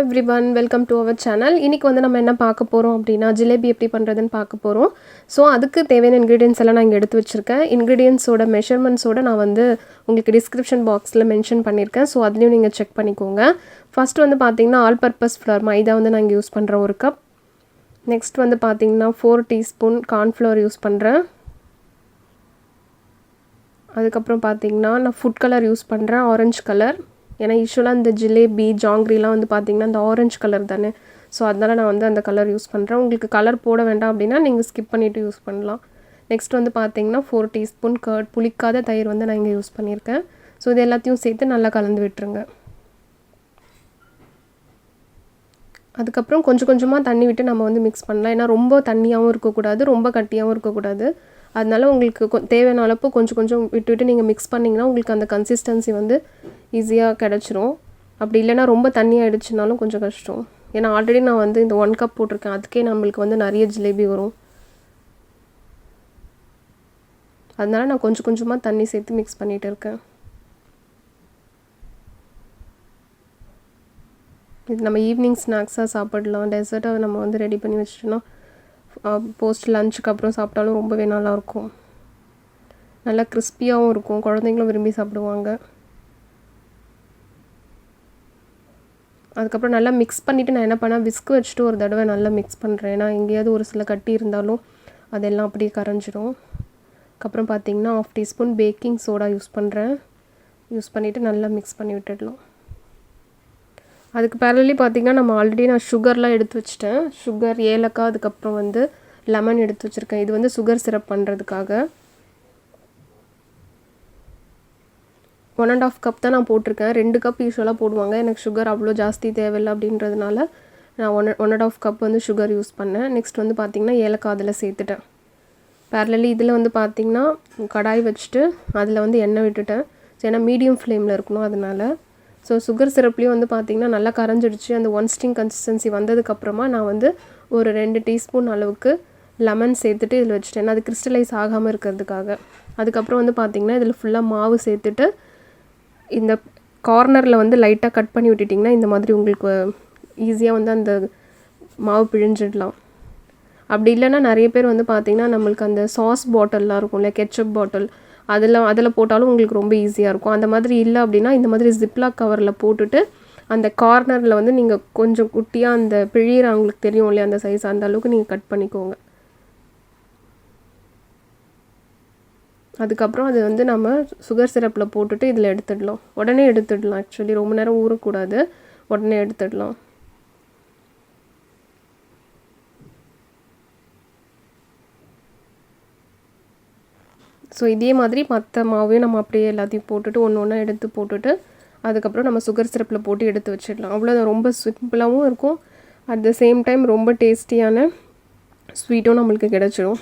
everyone, welcome to our channel. இன்னைக்கு வந்து நம்ம என்ன பார்க்க போறோம் அப்படினா ஜிலேபி எப்படி பண்றதுன்னு பார்க்க போறோம். சோ அதுக்கு தேவையான ingredients எல்லாம் நான் இங்க எடுத்து வச்சிருக்கேன். ingredients ஓட measurements ஓட நான் வந்து உங்களுக்கு description boxல மென்ஷன் பண்ணிருக்கேன். சோ அதுலயும் நீங்க செக் பண்ணிக்கோங்க. ஃபர்ஸ்ட் வந்து பாத்தீங்கன்னா all purpose flour மைதா வந்து நான் யூஸ் பண்றேன் 1 கப். நெக்ஸ்ட் வந்து பாத்தீங்கன்னா 4 டீஸ்பூன் cornflour யூஸ் பண்றேன். அதுக்கு அப்புறம் பாத்தீங்கன்னா நான் ஃபுட் கலர் யூஸ் பண்றேன் ஆரஞ்சு கலர். ஏன்னா யூசுவலா இந்த ஜிலேபி ஜாங்கிரிலாம் வந்து பாத்தீங்கன்னா அந்த ஆரஞ்சு கலர் தானே. சோ அதனால நான் வந்து அந்த கலர் யூஸ் பண்றேன். உங்களுக்கு கலர் போட வேண்டாம் அப்படினா நீங்க ஸ்கிப் பண்ணிட்டு யூஸ் பண்ணலாம். நெக்ஸ்ட் வந்து பாத்தீங்கன்னா 4 டீஸ்பூன் கர்ட் புளிக்காத தயிர் வந்து நான் இங்க யூஸ் பண்ணிருக்கேன். சோ இது எல்லாத்தையும் சேர்த்து நல்லா கலந்து விட்டுருங்க. அதுக்கு அப்புறம் கொஞ்சம் கொஞ்சமா தண்ணி விட்டு நம்ம வந்து mix பண்ணலாம். ஏன்னா ரொம்ப தண்ணியாவும் இருக்க கூடாது, ரொம்ப கட்டியாவும் இருக்க கூடாது. அதனால உங்களுக்கு தேவையான அளவு கொஞ்சம் கொஞ்சம் விட்டு நீங்க mix பண்ணீங்கனா உங்களுக்கு அந்த கன்சிஸ்டன்சி வந்து ஈஸியா கிடைச்சிரும். அப்படி இல்லனா ரொம்ப தண்ணி ஆயிடுச்சுனாலும் கொஞ்சம் கஷ்டம். ஏன்னா ஆல்ரெடி நான் வந்து இந்த 1 கப் போட்டுருக்கேன். அதுக்கே நமக்கு வந்து நிறைய ஜிலேபி வரும். அதனால நான் கொஞ்சம் கொஞ்சமா தண்ணி சேர்த்து mix பண்ணிட்டு இருக்கேன். இது நம்ம ஈவினிங் ஸ்நாக்ஸா சாப்பிடலாம். டெசர்ட்டா நம்ம வந்து ரெடி பண்ணி வச்சிட்டோம்னா போஸ்ட் லஞ்சுக்கு அப்புறம் சாப்பிட்டாலும் ரொம்பவே நல்லா இருக்கும். நல்லா கிறிஸ்பியாவும் இருக்கும். குழந்தைகளும் விரும்பி சாப்பிடுவாங்க. அதுக்கு அப்புறம் நல்லா mix பண்ணிட்டு நான் என்ன பண்ணா விஸ்க் வச்சிட்டு ஒரு தடவை நல்லா mix பண்றேன். ஏன்னா எங்கயாவது ஒரு சில கட்டி இருந்தாலும் அதெல்லாம் அப்படியே கரஞ்சிரும். அப்புறம் பாத்தீங்கன்னா 1/2 டீஸ்பூன் பேக்கிங் சோடா யூஸ் பண்றேன். யூஸ் பண்ணிட்டு நல்லா mix பண்ணி விட்டுடலாம். அதுக்கு parallelly பாத்தீங்கன்னா நம்ம ஆல்ரெடி நான் சுகர்லாம் எடுத்து வச்சிட்டேன். சுகர், ஏலக்காய் அதுக்கு அப்புறம் வந்து லெமன் எடுத்து வச்சிருக்கேன். இது வந்து சுகர் சிரப் பண்றதுக்காக. 1.5 கப் தான் நான் போட்டுருக்கேன். 2 கப் யூசுவலா போடுவாங்க. எனக்கு சுகர் அவ்ளோ ஜாஸ்தி தேவையில்லை அப்படின்றதுனால நான் 1.5 கப் வந்து சுகர் யூஸ் பண்ணேன். நெக்ஸ்ட் வந்து பாத்தீங்கன்னா ஏலக்காய் அதுல சேர்த்துட்டேன். parallelly இதுல வந்து பாத்தீங்கன்னா கடாய் வச்சிட்டு அதுல வந்து எண்ணெய் விட்டுட்டேன். ஏன்னா மீடியம் ஃப்ளேம்ல இருக்கணும் அதனால. சோ சுகர் சிரப்லயும் வந்து பாத்தீங்கன்னா நல்லா கரஞ்சிடுச்சு. அந்த 1 ஸ்டிங் கன்சிஸ்டன்சி வந்ததுக்கு அப்புறமா நான் வந்து ஒரு 2 டீஸ்பூன் அளவுக்கு லெமன் சேர்த்துட்டு இதுல வச்சிட்டேன். அது கிறிஸ்டலைஸ் ஆகாம இருக்கிறதுக்காக. அதுக்கு அப்புறம் வந்து பாத்தீங்கன்னா இதுல ஃபுல்லா மாவு சேர்த்துட்டு இந்த கார்னர்ல வந்து லைட்டா கட் பண்ணி விட்டுட்டீங்கன்னா இந்த மாதிரி உங்களுக்கு ஈஸியா வந்து அந்த மாவு பிழிஞ்சிடலாம். அப்படி இல்லனா நிறைய பேர் வந்து பாத்தீங்கன்னா நமக்கு அந்த சாஸ் பாட்டில்லாம் இருக்கும்ல, கெட்சப் பாட்டில் அதுல போட்டாலும் உங்களுக்கு ரொம்ப ஈஸியா இருக்கும். அந்த மாதிரி இல்ல அப்படினா இந்த மாதிரி ஜிப்லாக் கவர்ல போட்டுட்டு அந்த கார்னர்ல வந்து நீங்க கொஞ்சம் குட்டியா அந்த பிழியற உங்களுக்கு தெரியும் இல்லையா அந்த சைஸ் அந்த அளவுக்கு நீங்க கட் பண்ணிக்கோங்க. அதுக்கு அப்புறம் அது வந்து நம்ம சுகர் சிரப்ல போட்டுட்டு இதல எடுத்துடலாம். உடனே எடுத்துடலாம். एक्चुअली ரொம்ப நேரம் ஊற கூடாது. உடனே எடுத்துடலாம். சோ இதே மாதிரி மத்த மாவையும் நம்ம அப்படியே எல்லாத்தையும் போட்டுட்டு ஒண்ணா எடுத்து போட்டுட்டு அதுக்கு அப்புறம் நம்ம சுகர் சிரப்ல போட்டு எடுத்து வச்சிடலாம். அவ்வளவுதான். ரொம்ப சிம்பிளாவும் இருக்கும். at the same time ரொம்ப டேஸ்டியான ஸ்வீட்டும் நமக்கு கிடைச்சிடும்.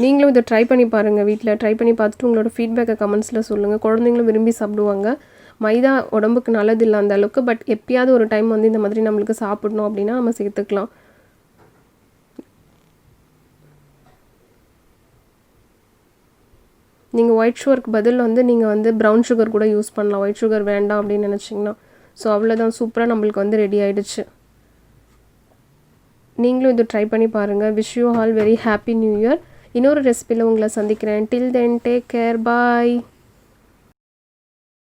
நீங்களும் இத ட்ரை பண்ணி பாருங்க. வீட்ல ட்ரை பண்ணி பார்த்துட்டு உங்களோட ஃபீட்பேக்க கமெண்ட்ஸ்ல சொல்லுங்க. குழந்தைகளும் விரும்பி சாப்பிடுவாங்க. மைதா உடம்புக்கு நல்லது இல்ல அந்த அளவுக்கு. பட் எப்பயாவது ஒரு டைம் வந்து இந்த மாதிரி நமக்கு சாப்பிடணும் அப்படினா நம்ம சேர்த்துக்கலாம். நீங்க ஒயிட் சுகருக்கு பதில் வந்து நீங்க வந்து brown sugar கூட யூஸ் பண்ணலாம். ஒயிட் sugar வேண்டாம் அப்படி நினைச்சீங்கன்னா. சோ அவ்வளவுதான். சூப்பரா நமக்கு வந்து ரெடி ஆயிடுச்சு. நீங்களும் இத ட்ரை பண்ணி பாருங்க. wish you all very happy new year. இன்னொரு ரெசிபில உங்களை சந்திக்கிறேன். till then take care. bye.